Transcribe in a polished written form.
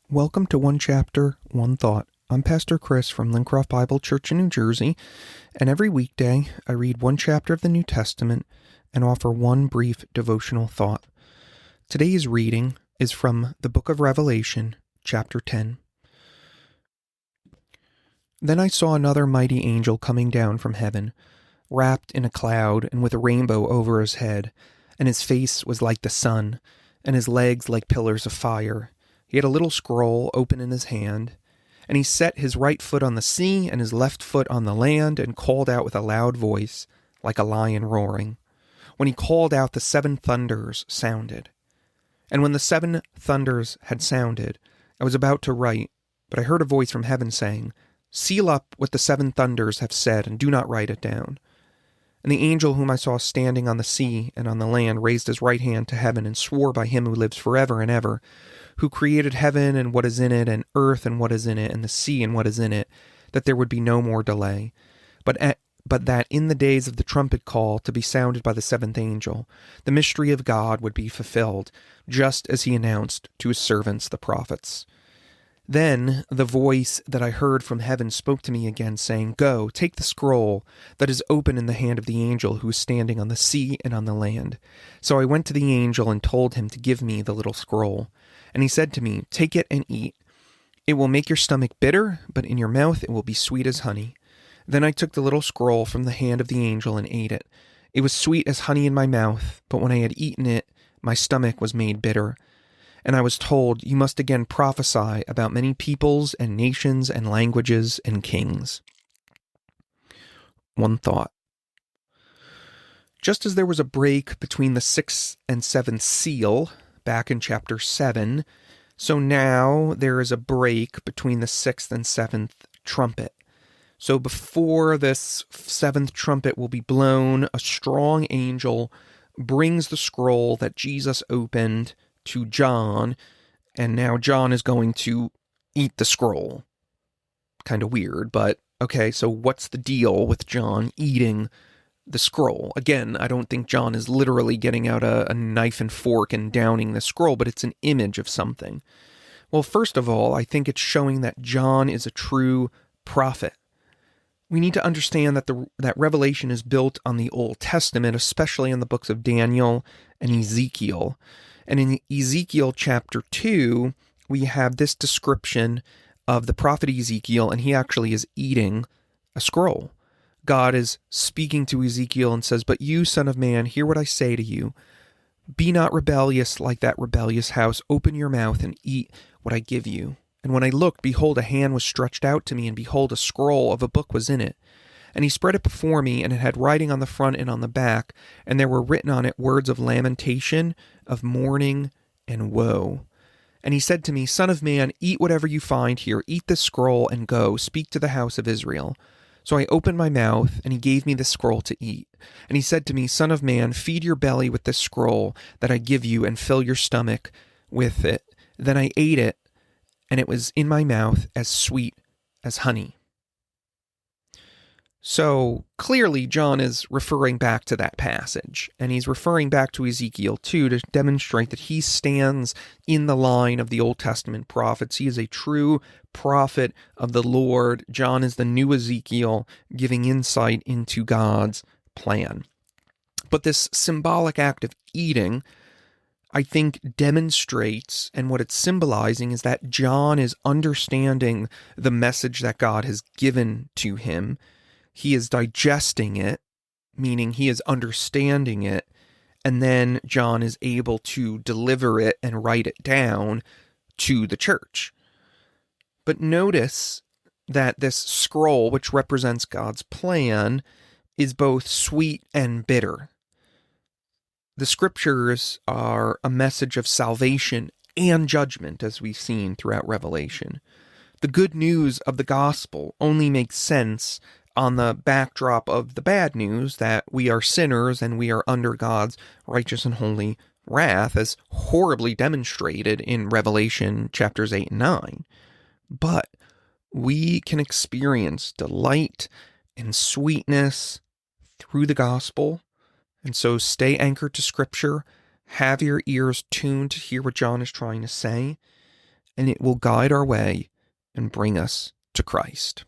Welcome to One Chapter, One Thought. I'm Pastor Chris from Lincroft Bible Church in New Jersey, and every weekday I read one chapter of the New Testament and offer one brief devotional thought. Today's reading is from the book of Revelation, chapter 10. Then I saw another mighty angel coming down from heaven, wrapped in a cloud and with a rainbow over his head, and his face was like the sun, and his legs like pillars of fire. He had a little scroll open in his hand, and he set his right foot on the sea and his left foot on the land, and called out with a loud voice, like a lion roaring. When he called out, the 7 thunders sounded. And when the 7 thunders had sounded, I was about to write, but I heard a voice from heaven saying, "Seal up what the 7 thunders have said, and do not write it down." And the angel whom I saw standing on the sea and on the land raised his right hand to heaven and swore by him who lives forever and ever, who created heaven and what is in it, and earth and what is in it, and the sea and what is in it, that there would be no more delay, but that in the days of the trumpet call to be sounded by the 7th angel, the mystery of God would be fulfilled, just as he announced to his servants the prophets. Then the voice that I heard from heaven spoke to me again, saying, "Go, take the scroll that is open in the hand of the angel who is standing on the sea and on the land." So I went to the angel and told him to give me the little scroll. And he said to me, "Take it and eat. It will make your stomach bitter, but in your mouth it will be sweet as honey." Then I took the little scroll from the hand of the angel and ate it. It was sweet as honey in my mouth, but when I had eaten it, my stomach was made bitter. And I was told, "You must again prophesy about many peoples and nations and languages and kings." One thought. Just as there was a break between the 6th and 7th seal, back in chapter 7, so now there is a break between the 6th and 7th trumpet. So before this 7th trumpet will be blown, a strong angel brings the scroll that Jesus opened to John, and now John is going to eat the scroll. Kind of weird, but okay, so what's the deal with John eating the scroll? Again, I don't think John is literally getting out a knife and fork and downing the scroll, but it's an image of something. Well, first of all, I think it's showing that John is a true prophet. We need to understand that Revelation is built on the Old Testament, especially in the books of Daniel and Ezekiel. And in Ezekiel chapter 2, we have this description of the prophet Ezekiel, and he actually is eating a scroll. God is speaking to Ezekiel and says, "But you, son of man, hear what I say to you. Be not rebellious like that rebellious house. Open your mouth and eat what I give you." And when I looked, behold, a hand was stretched out to me, and behold, a scroll of a book was in it. And he spread it before me, and it had writing on the front and on the back, and there were written on it words of lamentation, of mourning, and woe. And he said to me, "Son of man, eat whatever you find here. Eat this scroll and go, speak to the house of Israel." So I opened my mouth, and he gave me the scroll to eat. And he said to me, "Son of man, feed your belly with this scroll that I give you, and fill your stomach with it." Then I ate it, and it was in my mouth as sweet as honey. So clearly John is referring back to that passage, and he's referring back to Ezekiel too, to demonstrate that he stands in the line of the Old Testament prophets. He is a true prophet of the Lord. John is the new Ezekiel, giving insight into God's plan. But this symbolic act of eating, I think, demonstrates, and what it's symbolizing is that John is understanding the message that God has given to him. He is digesting it, meaning he is understanding it, and then John is able to deliver it and write it down to the church. But notice that this scroll, which represents God's plan, is both sweet and bitter. The scriptures are a message of salvation and judgment, as we've seen throughout Revelation. The good news of the gospel only makes sense on the backdrop of the bad news that we are sinners and we are under God's righteous and holy wrath, as horribly demonstrated in Revelation chapters 8 and 9. But we can experience delight and sweetness through the gospel. And so stay anchored to Scripture, have your ears tuned to hear what John is trying to say, and it will guide our way and bring us to Christ.